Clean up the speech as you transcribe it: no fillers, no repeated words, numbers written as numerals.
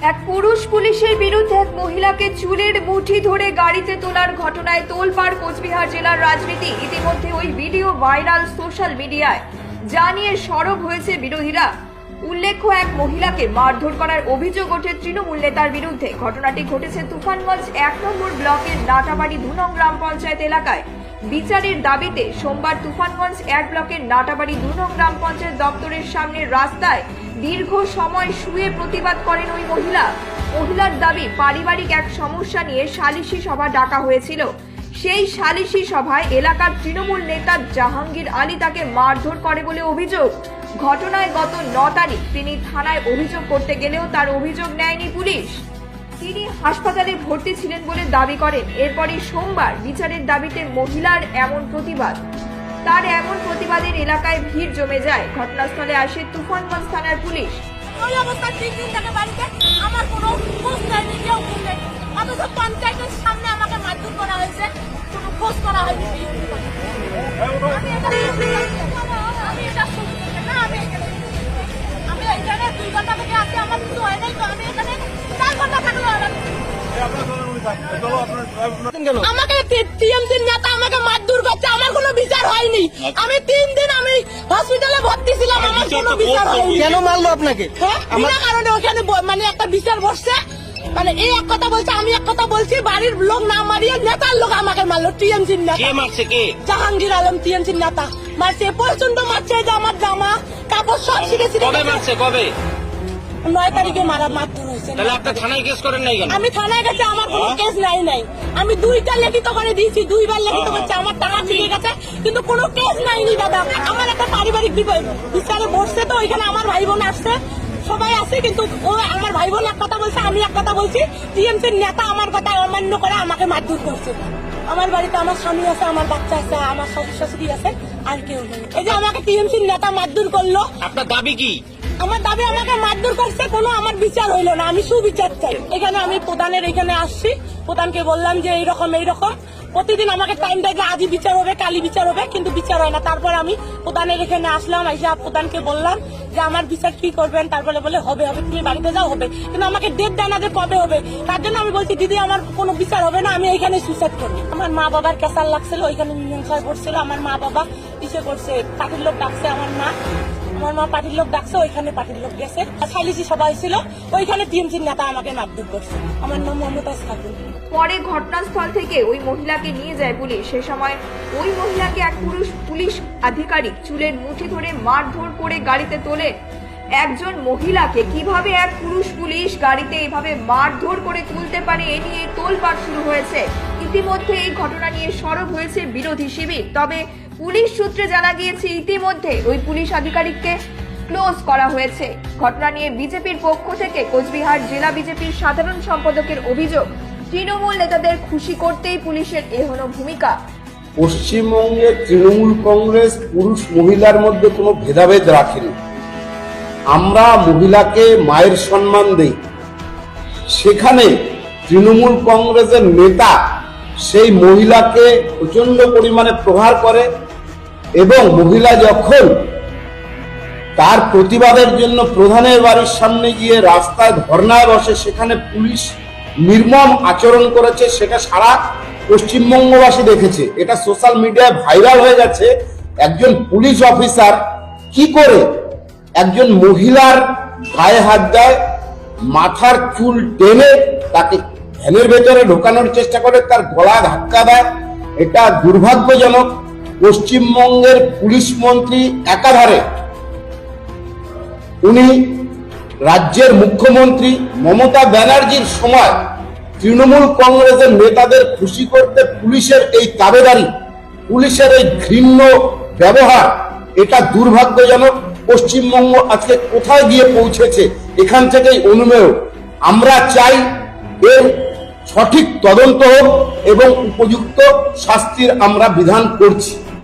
এক পুরুষ পুলিশের বিরুদ্ধে এক মহিলাকে চুলের মুঠি ধরে গাড়িতে তোলার ঘটনায় তোলপাড় কোচবিহার জেলার রাজনীতি। ইতিমধ্যে ওই ভিডিও ভাইরাল সোশ্যাল মিডিয়ায়, যা নিয়ে সরব হয়েছে বিরোধীরা। উল্লেখ্য, এক মহিলাকে মারধর করার অভিযোগ ওঠে তৃণমূল নেতার বিরুদ্ধে। ঘটনাটি ঘটেছে তুফানগঞ্জ 1 নম্বর ব্লকের নাটাবাড়ি 2 নং গ্রাম পঞ্চায়েত এলাকায়। বিচারের দাবিতে সোমবার তুফানগঞ্জ 1 ব্লকের নাটাবাড়ি 2 নং গ্রাম পঞ্চায়েত দপ্তরের সামনে রাস্তায় দীর্ঘ সময় শুয়ে প্রতিবাদ করেন ওই মহিলার দাবি, পারিবারিক এক সমস্যা নিয়ে সালিশি সভা ডাকা হয়েছিল। সেই সালিশি সভায় এলাকার তৃণমূল নেতা জাহাঙ্গীর আলী তাকে মারধর করে বলে অভিযোগ। ঘটনায় গত 9 তারিখ তিনি থানায় অভিযোগ করতে গেলেও তার অভিযোগ নেয়নি পুলিশ। তিনি হাসপাতালে ভর্তি ছিলেন বলে দাবি করেন। এরপরই সোমবার বিচারের দাবিতে মহিলার এমন প্রতিবাদ। তার এমন প্রতিবাদের এলাকায় ভিড় জমে যায়। ঘটনাস্থলে আসে তুফানগঞ্জ থানার পুলিশ। ওই অবস্থা 3 দিন থেকে বাড়িতে আমার কোনো খোঁজ নেয়নি, কেউ নেই। অথচ পঞ্চায়েতের সামনে আমাকে মারধর করা হয়েছে, কোনো খোঁজ করা হয়নি। আমি এখানে 2 ঘন্টা থেকে আসি, আমার কিছু হয় নাই, তো আমি এখানে 4 ঘন্টা থাকলো। আমাকে টিএমসির নেতা আমাকে মারধর করছে, আমার কোনো বিচার হয়নি। আমি 3 দিন আমি হসপিটালে ভর্তি ছিলাম, আমার কোনো বিচার হয়নি। কেন মারলো আপনাকে? বিনা কারণে ওখানে মানে একটা বিচার বসছে, মানে এই এক কথা বলছে, আমি এক কথা বলছি। বাড়ির লোক না মারিয়ে নেতার লোক আমাকে মারলো, টিএমসির নেতা। কে মারছে? কে? জাহাঙ্গীর আলম, টিএমসির নেতা মারছে, প্রচন্ড মারছে। যে আমার জামা কাপড় সব ছিঁড়ে কবে মারছে? কবে? 9 তারিখে মারধর হয়েছে। তাহলে আপনি থানায় কেস করেন নাই কেন? আমি থানায় গেছি, আমার কোনো কেস নাই। আমি 2টা লিখিত করে দিয়েছি, 2বার লিখিত করছে, আমার টাকা ফিরে গেছে, কিন্তু কোনো কেস নাইনি দাদা। আমার একটা পারিবারিক বিচারে বসছে, তো ওইখানে আমার ভাই বোন আসছে, সবাই আছে, কিন্তু ও আমার ভাই বোন এক কথা বলছে, আমি এক কথা বলছি। টিএমসির নেতা আমার কথা অমান্য করে আমাকে মারধর করছে। আমার বাড়িতে আমার স্বামী আছে, আমার বাচ্চা আছে, আমার শ্বশুর শাশুড়ি আছে, আর কেউ নেই। এই যে আমাকে টিএমসির নেতা মারধর করলো। আপনার দাবি কি? আমার দাবি, আমাকে মারধর করছে, কোনো আমার বিচার হইলো না, আমি সুবিচার চাই। এখানে আমি প্রধানের এখানে আসছি, প্রধানকে বললাম যে এইরকম প্রতিদিন আমাকে টাইম দেখলে আজই বিচার হবে, কালি বিচার হবে, কিন্তু বিচার হয় না। তারপর আমি প্রধানের এখানে আসলাম, এসে প্রধানকে বললাম যে আমার বিচার কি করবেন। তারপরে বলে হবে, তুমি বাড়িতে যাও, হবে, কিন্তু আমাকে ডেট দেয় না যে কবে হবে। তার জন্য আমি বলছি, দিদি আমার কোনো বিচার হবে না, আমি এইখানে সুইসাইড করবো। আমার মা বাবার ক্যাসার লাগছিল, ওইখানে মীমাংসায় পড়ছিল। আমার মা বাবা ইসে করছে, পার্টির লোক ডাকছে, আমার মা পার্টির লোক ডাকছে, ওইখানে পার্টির লোক গেছে। সালিশি সবাই ছিল, ওইখানে টিএমসির নেতা আমাকে মারধর করছে। আমার নাম মমতাজ খাতুন। পরে ঘটনাস্থল থেকে ওই মহিলাকে নিয়ে যায় পুলিশ। সে সময় ওই মহিলাকে এক পুলিশ আধিকারিক চুলের মুঠি ধরে মারধর করে গাড়িতে তোলে। একজন মহিলাকে কিভাবে এক পুলিশ গাড়িতে এভাবে মারধর করে তুলতে পারে, এ নিয়ে তোলপাড় শুরু হয়েছে। ইতিমধ্যে এই ঘটনা নিয়ে সরব হয়েছে বিরোধী শিবির। তবে পুলিশ সূত্রে জানা গিয়েছে ইতিমধ্যে ওই পুলিশ আধিকারিককে ক্লোজ করা হয়েছে। ঘটনা নিয়ে বিজেপির পক্ষ থেকে কোচবিহার জেলা বিজেপির সাধারণ সম্পাদকের অভিযোগ, তৃণমূল নেতাদের খুশি করতেই পুলিশের এহেন ভূমিকা। পশ্চিমবঙ্গে তৃণমূল কংগ্রেস পুরুষ মহিলার মধ্যে কোনো ভেদাভেদ রাখেনি। আমরা মহিলাকে মায়ের সম্মান দেই। সেখানে তৃণমূল কংগ্রেসের নেতা সেই মহিলাকে প্রচন্ড পরিমাণে প্রহার করে, এবং মহিলা যখন তার প্রতিবাদের জন্য প্রধানের বাড়ির সামনে গিয়ে রাস্তায় ধর্নায় বসে, সেখানে পুলিশ নির্মম আচরণ করেছে। সেটা সারা পশ্চিমবঙ্গবাসী দেখেছে, এটা সোশ্যাল মিডিয়ায় ভাইরাল হয়ে গেছে। একজন পুলিশ অফিসার কি করে একজন মহিলার গায়ে হাত দেয়, মাথার চুল টেনে তাকে ভ্যানের ভেতরে ঢোকানোর চেষ্টা করে, তার গলা ধাক্কা দেয়। এটা দুর্ভাগ্যজনক। পশ্চিমবঙ্গের পুলিশ মন্ত্রী একাধারে উনি রাজ্যের মুখ্যমন্ত্রী মমতা ব্যানার্জির সময় তৃণমূল কংগ্রেসের নেতাদের খুশি করতে পুলিশের এই তাবেদারি, পুলিশের এই ঘৃণ্য ব্যবহার, এটা দুর্ভাগ্যজনক। পশ্চিমবঙ্গ আজকে কোথায় গিয়ে পৌঁছেছে এখান থেকেই অনুমেয়। আমরা চাই এর সঠিক তদন্ত হোক এবং উপযুক্ত শাস্তির আমরা বিধান করছি।